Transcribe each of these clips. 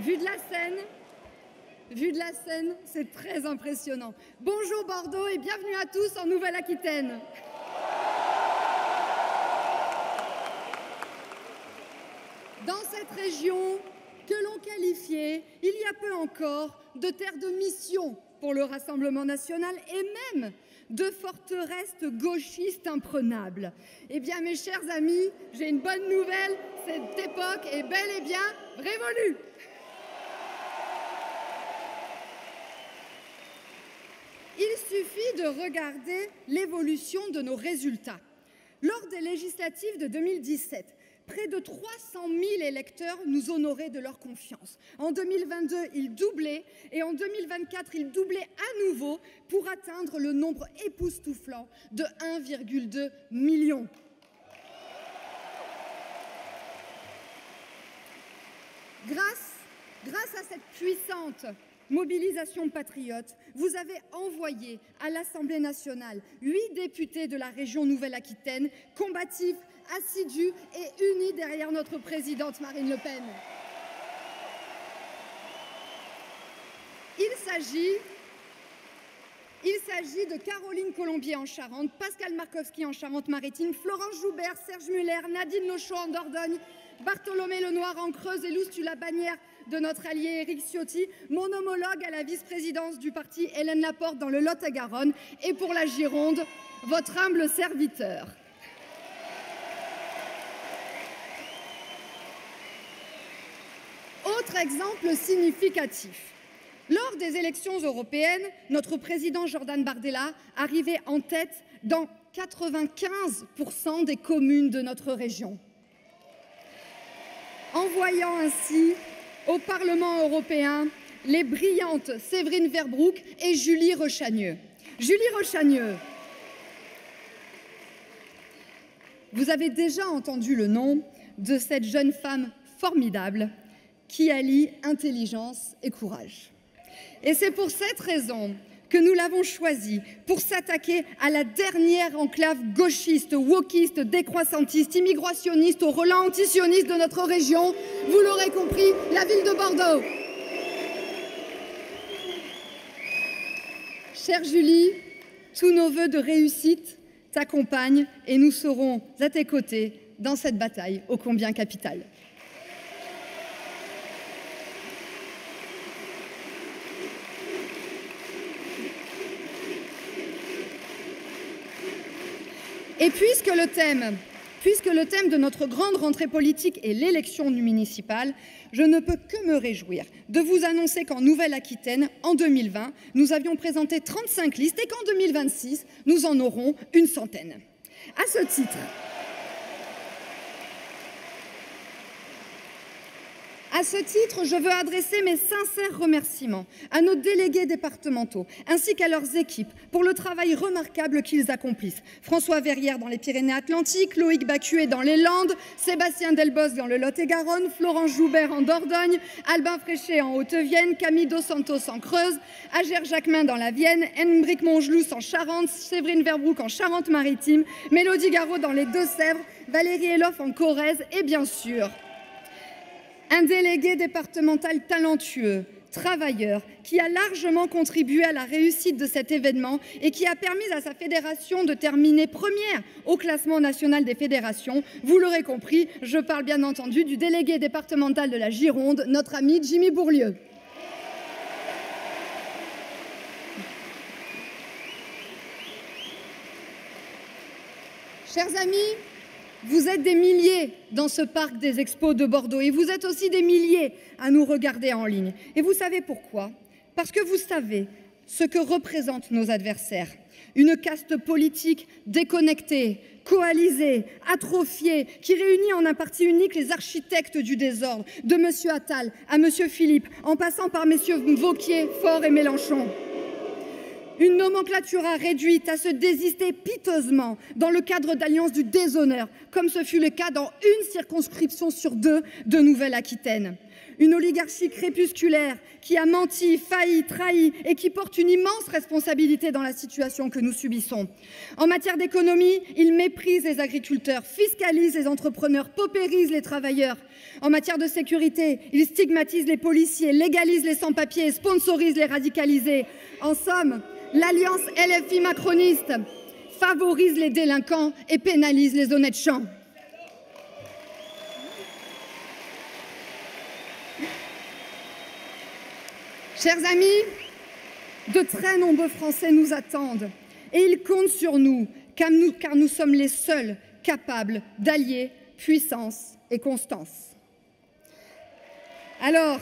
Vu de la Seine, c'est très impressionnant. Bonjour Bordeaux et bienvenue à tous en Nouvelle-Aquitaine. Dans cette région que l'on qualifiait, il y a peu encore, de terre de mission pour le Rassemblement national et même de forteresse gauchiste imprenable. Eh bien, mes chers amis, j'ai une bonne nouvelle, cette époque est bel et bien révolue. Il suffit de regarder l'évolution de nos résultats. Lors des législatives de 2017, près de 300 000 électeurs nous honoraient de leur confiance. En 2022, ils doublaient et en 2024, ils doublaient à nouveau pour atteindre le nombre époustouflant de 1,2 million. Grâce à cette puissante mobilisation patriote, vous avez envoyé à l'Assemblée nationale 8 députés de la région Nouvelle-Aquitaine, combatifs, assidus et unis derrière notre présidente Marine Le Pen. Il s'agit de Caroline Colombier en Charente, Pascal Markowski en Charente-Maritime, Florence Joubert, Serge Muller, Nadine Lochot en Dordogne, Bartholomé Lenoir en Creuse et Loustul-la-Bannière de notre allié Éric Ciotti, mon homologue à la vice-présidence du parti Hélène Laporte dans le Lot-et-Garonne et pour la Gironde, votre humble serviteur. Autre exemple significatif. Lors des élections européennes, notre président Jordan Bardella arrivait en tête dans 95% des communes de notre région, envoyant ainsi au Parlement européen les brillantes Séverine Verbroek et Julie Rechagneux. Julie Rechagneux, vous avez déjà entendu le nom de cette jeune femme formidable qui allie intelligence et courage. Et c'est pour cette raison que nous l'avons choisie pour s'attaquer à la dernière enclave gauchiste, wokiste, décroissantiste, immigrationniste, au relent antisioniste de notre région. Vous l'aurez compris, la ville de Bordeaux. Chère Julie, tous nos vœux de réussite t'accompagnent et nous serons à tes côtés dans cette bataille ô combien capitale. Et puisque le thème de notre grande rentrée politique est l'élection municipale, je ne peux que me réjouir de vous annoncer qu'en Nouvelle-Aquitaine, en 2020, nous avions présenté 35 listes et qu'en 2026, nous en aurons une centaine. À ce titre, je veux adresser mes sincères remerciements à nos délégués départementaux ainsi qu'à leurs équipes pour le travail remarquable qu'ils accomplissent. François Verrière dans les Pyrénées-Atlantiques, Loïc Bacuet dans les Landes, Sébastien Delbos dans le Lot-et-Garonne, Florence Joubert en Dordogne, Albin Fréchet en Haute-Vienne, Camille Dos Santos en Creuse, Agère Jacquemin dans la Vienne, Henbrick Mongelous en Charente, Séverine Verbroek en Charente-Maritime, Mélodie Garot dans les Deux-Sèvres, Valérie Eloff en Corrèze et bien sûr un délégué départemental talentueux, travailleur, qui a largement contribué à la réussite de cet événement et qui a permis à sa fédération de terminer première au classement national des fédérations. Vous l'aurez compris, je parle bien entendu du délégué départemental de la Gironde, notre ami Jimmy Bourlieu. Chers amis, vous êtes des milliers dans ce parc des expos de Bordeaux et vous êtes aussi des milliers à nous regarder en ligne. Et vous savez pourquoi? Parce que vous savez ce que représentent nos adversaires. Une caste politique déconnectée, coalisée, atrophiée, qui réunit en un parti unique les architectes du désordre, de M. Attal à M. Philippe, en passant par M. Wauquiez, Faure et Mélenchon. Une nomenclature réduite à se désister piteusement dans le cadre d'alliances du déshonneur, comme ce fut le cas dans une circonscription sur 2 de Nouvelle-Aquitaine. Une oligarchie crépusculaire qui a menti, failli, trahi et qui porte une immense responsabilité dans la situation que nous subissons. En matière d'économie, il méprise les agriculteurs, fiscalise les entrepreneurs, paupérise les travailleurs. En matière de sécurité, il stigmatise les policiers, légalise les sans-papiers et sponsorise les radicalisés. En somme, l'alliance LFI macroniste favorise les délinquants et pénalise les honnêtes gens. Chers amis, de très nombreux Français nous attendent et ils comptent sur nous car nous sommes les seuls capables d'allier puissance et constance. Alors,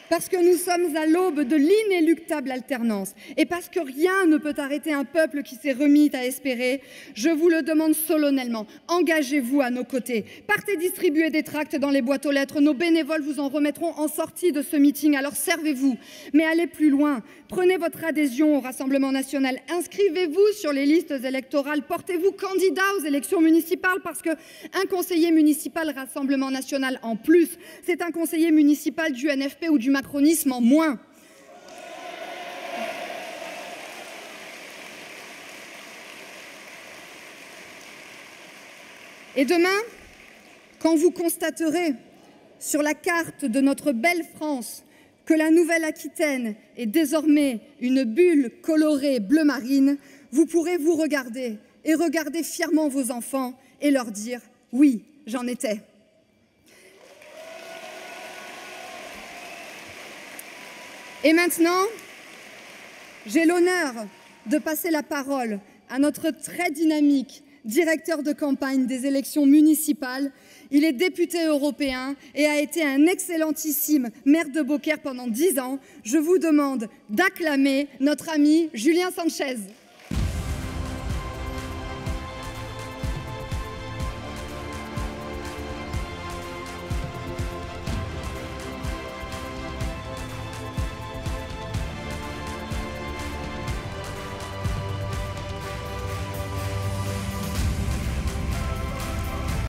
parce que nous sommes à l'aube de l'inéluctable alternance et parce que rien ne peut arrêter un peuple qui s'est remis à espérer, je vous le demande solennellement, engagez-vous à nos côtés. Partez distribuer des tracts dans les boîtes aux lettres, nos bénévoles vous en remettront en sortie de ce meeting, alors servez-vous. Mais allez plus loin, prenez votre adhésion au Rassemblement national, inscrivez-vous sur les listes électorales, portez-vous candidat aux élections municipales parce qu'un conseiller municipal Rassemblement national en plus, c'est un conseiller municipal du NFP ou du macronisme en moins. Et demain, quand vous constaterez sur la carte de notre belle France que la Nouvelle-Aquitaine est désormais une bulle colorée bleu marine, vous pourrez vous regarder et regarder fièrement vos enfants et leur dire « Oui, j'en étais ». Et maintenant, j'ai l'honneur de passer la parole à notre très dynamique directeur de campagne des élections municipales. Il est député européen et a été un excellentissime maire de Beaucaire pendant 10 ans. Je vous demande d'acclamer notre ami Julien Sanchez.